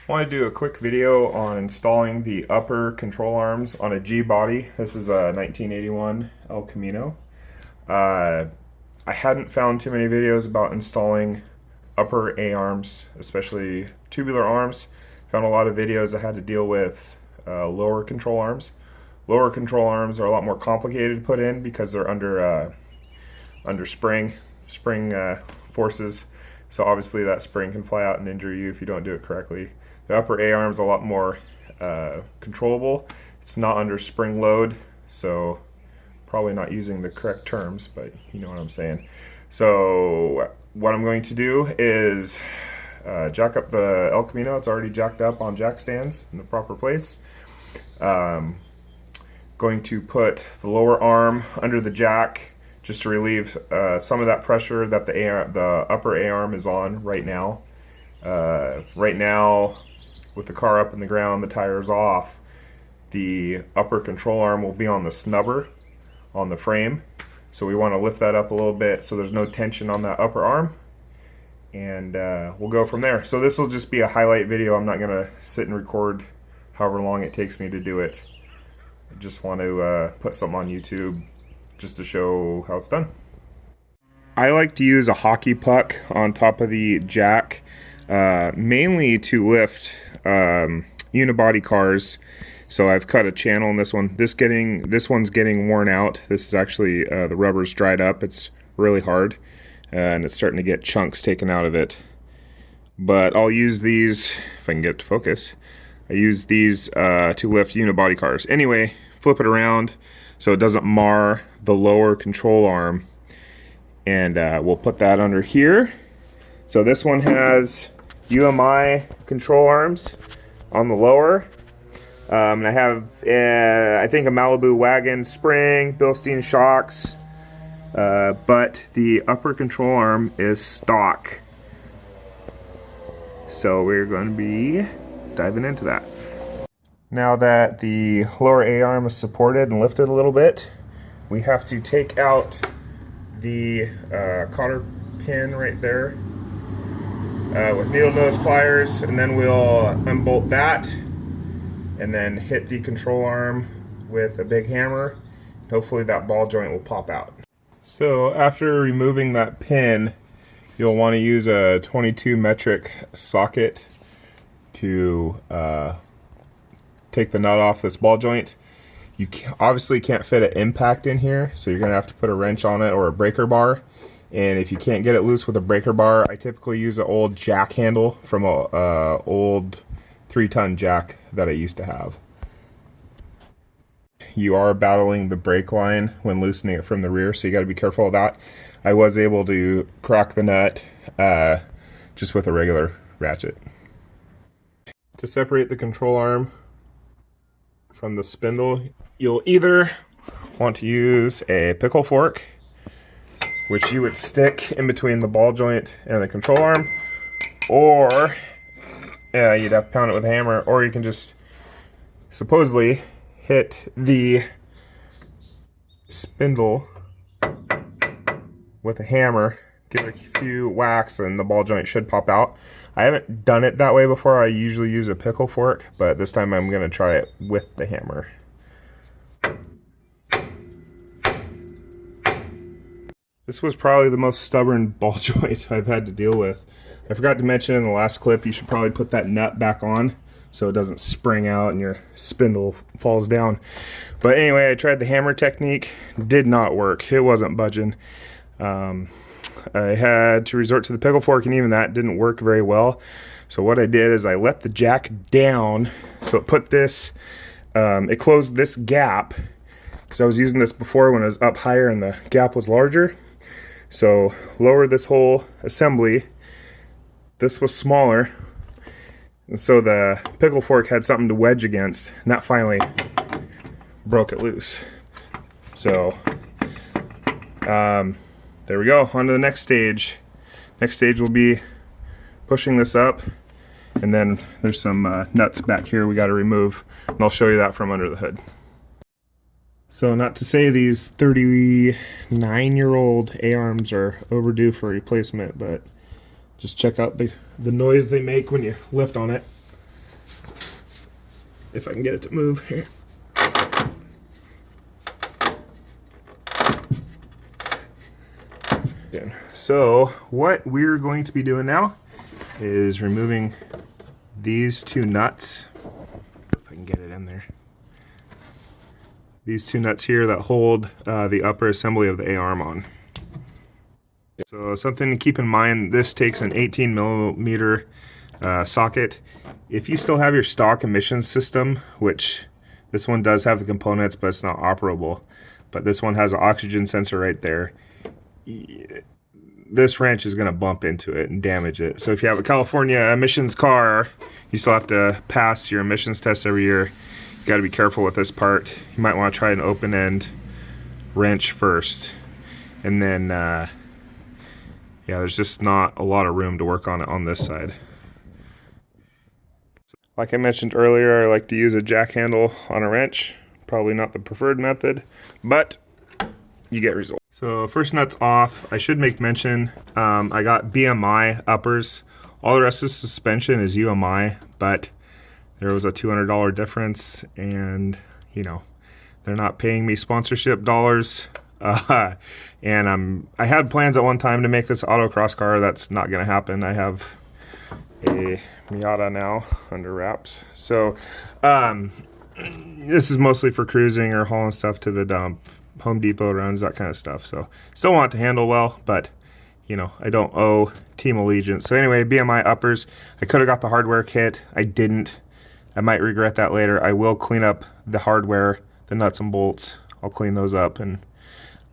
I want to do a quick video on installing the upper control arms on a G body. This is a 1981 El Camino. I hadn't found too many videos about installing upper A-arms, especially tubular arms. Found a lot of videos that had to deal with lower control arms. Lower control arms are a lot more complicated to put in because they're under spring forces. So obviously that spring can fly out and injure you if you don't do it correctly. The upper A-arm is a lot more controllable. It's not under spring load, so probably not using the correct terms, but you know what I'm saying. So what I'm going to do is jack up the El Camino. It's already jacked up on jack stands in the proper place. Going to put the lower arm under the jack just to relieve some of that pressure that the upper A-arm is on right now. Right now, with the car up in the ground, the tires off, the upper control arm will be on the snubber on the frame. So we want to lift that up a little bit so there's no tension on that upper arm. And we'll go from there. So this will just be a highlight video. I'm not going to sit and record however long it takes me to do it. I just want to put something on YouTube just to show how it's done. I like to use a hockey puck on top of the jack, mainly to lift unibody cars. So I've cut a channel in this one. This one's getting worn out. This is actually the rubber's dried up. It's really hard, and it's starting to get chunks taken out of it. But I'll use these if I can get it to focus. I use these to lift unibody cars. Anyway, flip it around so it doesn't mar the lower control arm, and we'll put that under here. So this one has UMI control arms on the lower. And I have, I think, a Malibu wagon spring, Bilstein shocks, but the upper control arm is stock. So we're going to be diving into that. Now that the lower A-arm is supported and lifted a little bit, we have to take out the cotter pin right there with needle nose pliers, and then we'll unbolt that and then hit the control arm with a big hammer. Hopefully that ball joint will pop out. So after removing that pin, you'll want to use a 22 metric socket to take the nut off this ball joint. You obviously can't fit an impact in here, so you're going to have to put a wrench on it or a breaker bar. And if you can't get it loose with a breaker bar, I typically use an old jack handle from a old 3-ton jack that I used to have. You are battling the brake line when loosening it from the rear, so you got to be careful of that. I was able to crack the nut just with a regular ratchet. To separate the control arm from the spindle, you'll either want to use a pickle fork, which you would stick in between the ball joint and the control arm, or you'd have to pound it with a hammer, or you can just supposedly hit the spindle with a hammer, give it a few whacks, and the ball joint should pop out. I haven't done it that way before. I usually use a pickle fork, but this time I'm going to try it with the hammer. This was probably the most stubborn ball joint I've had to deal with. I forgot to mention in the last clip, you should probably put that nut back on so it doesn't spring out and your spindle falls down. But anyway, I tried the hammer technique. Did not work. It wasn't budging. I had to resort to the pickle fork, and even that didn't work very well. So what I did is I let the jack down, so it put this, it closed this gap, because I was using this before when it was up higher and the gap was larger. So lower this whole assembly. This was smaller, and so the pickle fork had something to wedge against, and that finally broke it loose. So there we go, on to the next stage. Next stage will be pushing this up, and then there's some nuts back here we got to remove, and I'll show you that from under the hood. So not to say these 39-year-old A-arms are overdue for replacement, but just check out the noise they make when you lift on it. if I can get it to move here. So what we're going to be doing now is removing these two nuts. If I can get it in there. These two nuts here that hold the upper assembly of the A-arm on. So something to keep in mind, this takes an 18mm socket. If you still have your stock emissions system, which this one does have the components but it's not operable, but this one has an oxygen sensor right there, this wrench is going to bump into it and damage it. So if you have a California emissions car, you still have to pass your emissions test every year. You got to be careful with this part. You might want to try an open end wrench first, and then yeah, there's just not a lot of room to work on it on this side. Like I mentioned earlier, I like to use a jack handle on a wrench. Probably not the preferred method, but you get results. So first nut's off. I should make mention, I got BMI uppers. All the rest of the suspension is UMI, but there was a $200 difference, and you know, they're not paying me sponsorship dollars. And I had plans at one time to make this autocross car. That's not gonna happen. I have a Miata now under wraps. So this is mostly for cruising or hauling stuff to the dump, Home Depot runs, that kind of stuff. So still want it to handle well, but you know, I don't owe Team Allegiance. So anyway, BMI uppers. I could have got the hardware kit. I didn't. I might regret that later. I will clean up the hardware, the nuts and bolts. I'll clean those up. And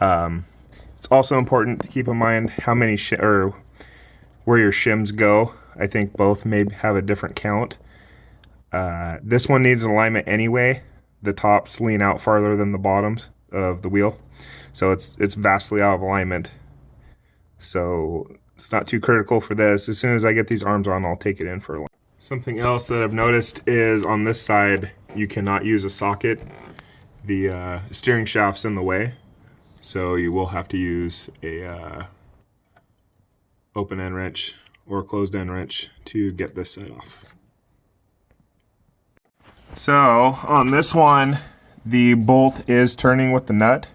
it's also important to keep in mind how many or where your shims go. I think both may have a different count. This one needs alignment anyway. The tops lean out farther than the bottoms of the wheel, so it's vastly out of alignment. So it's not too critical for this. As soon as I get these arms on, I'll take it in for a line. Something else that I've noticed is on this side, you cannot use a socket. The steering shaft's in the way, so you will have to use a open end wrench or a closed end wrench to get this side off. So on this one, the bolt is turning with the nut.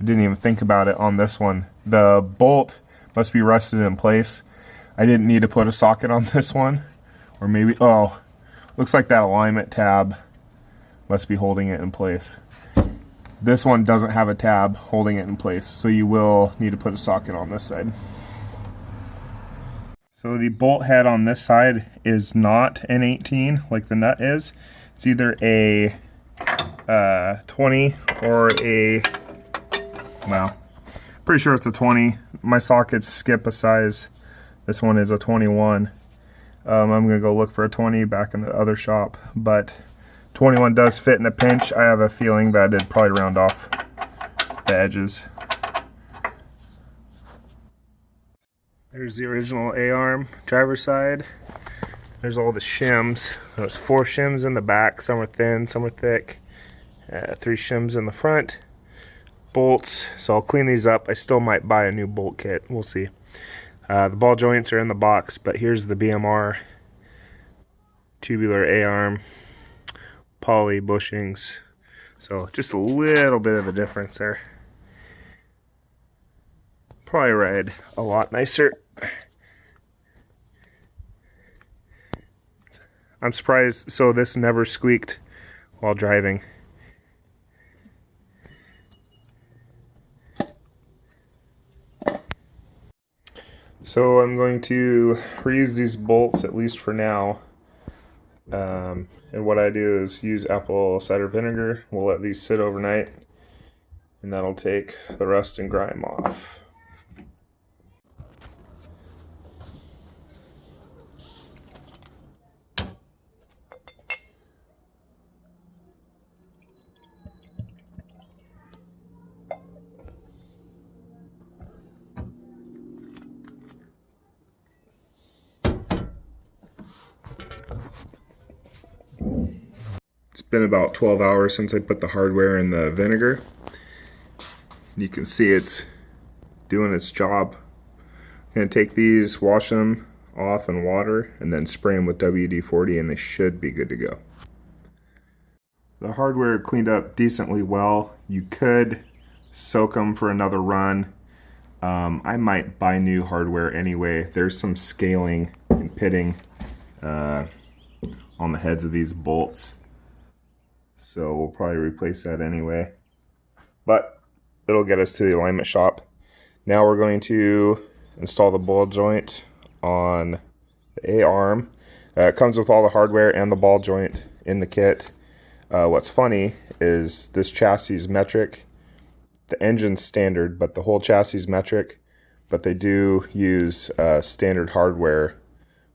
I didn't even think about it on this one. The bolt must be rusted in place. I didn't need to put a socket on this one. Or maybe, oh, looks like that alignment tab must be holding it in place. This one doesn't have a tab holding it in place, so you will need to put a socket on this side. So the bolt head on this side is not an 18 like the nut is. It's either a 20 or a, well, pretty sure it's a 20. My sockets skip a size. This one is a 21. I'm gonna go look for a 20 back in the other shop, but 21 does fit in a pinch. I have a feeling that it'd probably round off the edges. There's the original A-arm driver's side. There's all the shims. There's 4 shims in the back. Some are thin, some are thick. 3 shims in the front. Bolts. So I'll clean these up. I still might buy a new bolt kit. We'll see. The ball joints are in the box, but here's the BMR tubular A-arm poly bushings. So just a little bit of a difference there. Probably ride a lot nicer. I'm surprised, so this never squeaked while driving. So I'm going to reuse these bolts at least for now. And what I do is use apple cider vinegar. We'll let these sit overnight, and that'll take the rust and grime off. It's been about 12 hours since I put the hardware in the vinegar. You can see it's doing its job. I'm going to take these, wash them off in water, and then spray them with WD-40, and they should be good to go. The hardware cleaned up decently well. You could soak them for another run. I might buy new hardware anyway. There's some scaling and pitting on the heads of these bolts, so we'll probably replace that anyway, but it'll get us to the alignment shop. Now we're going to install the ball joint on the A-arm. It comes with all the hardware and the ball joint in the kit. What's funny is this chassis is metric. The engine's standard, but the whole chassis is metric, but they do use standard hardware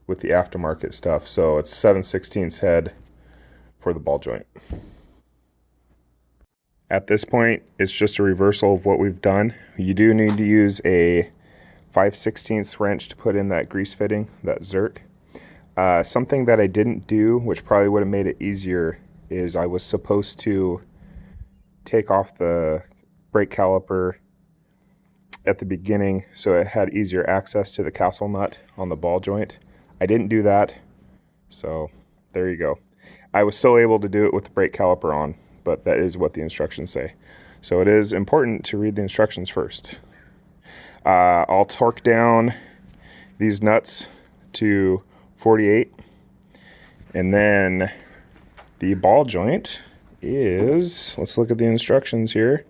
with the aftermarket stuff. So it's 7/16 head for the ball joint. At this point, it's just a reversal of what we've done. You do need to use a 5/16 wrench to put in that grease fitting, that Zerk. Something that I didn't do, which probably would have made it easier, is I was supposed to take off the brake caliper at the beginning so it had easier access to the castle nut on the ball joint. I didn't do that, so there you go. I was still able to do it with the brake caliper on, but that is what the instructions say. So it is important to read the instructions first. I'll torque down these nuts to 48, and then the ball joint is, let's look at the instructions here,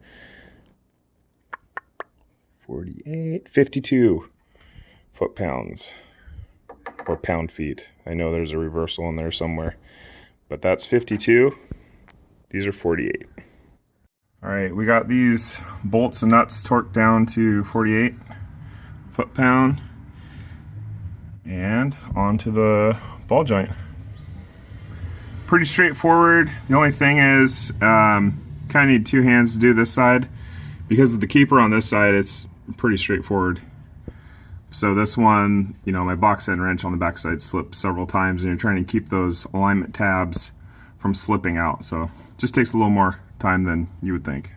52 foot-pounds, or pound-feet. I know there's a reversal in there somewhere, but that's 52. These are 48. All right, we got these bolts and nuts torqued down to 48 foot-pound and onto the ball joint. Pretty straightforward. The only thing is, kind of need two hands to do this side. Because of the keeper on this side, it's pretty straightforward. So this one, you know, my box head wrench on the back side slipped several times, and you're trying to keep those alignment tabs from slipping out. So it just takes a little more time than you would think.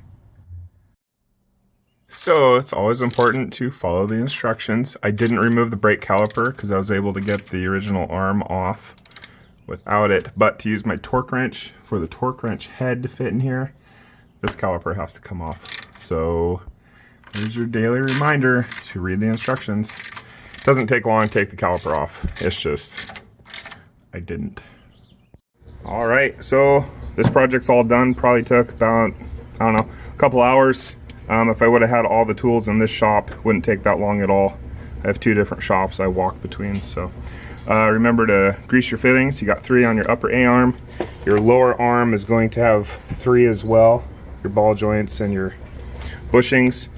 So it's always important to follow the instructions. I didn't remove the brake caliper because I was able to get the original arm off without it, but to use my torque wrench for the torque wrench head to fit in here, this caliper has to come off. So here's your daily reminder to read the instructions. It doesn't take long to take the caliper off. It's just, I didn't. All right, so this project's all done. Probably took about, I don't know, a couple hours. If I would have had all the tools in this shop, it wouldn't take that long at all. I have two different shops I walk between, so. Remember to grease your fittings. You got 3 on your upper A-arm. Your lower arm is going to have 3 as well. Your ball joints and your bushings.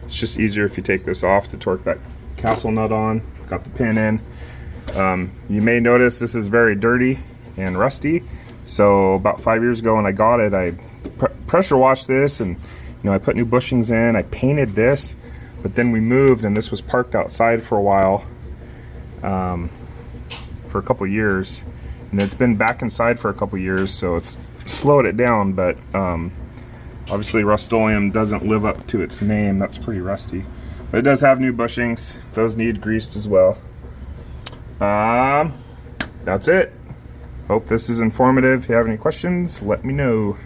It's just easier if you take this off to torque that castle nut on. Got the pin in. You may notice this is very dirty and rusty. So about 5 years ago when I got it, I pressure washed this, and I put new bushings in. I painted this. But then we moved, and this was parked outside for a while, for a couple years, and it's been back inside for a couple years, so it's slowed it down. But obviously Rust-Oleum doesn't live up to its name. That's pretty rusty, but it does have new bushings. Those need greased as well. That's it. Hope this is informative. If you have any questions, let me know.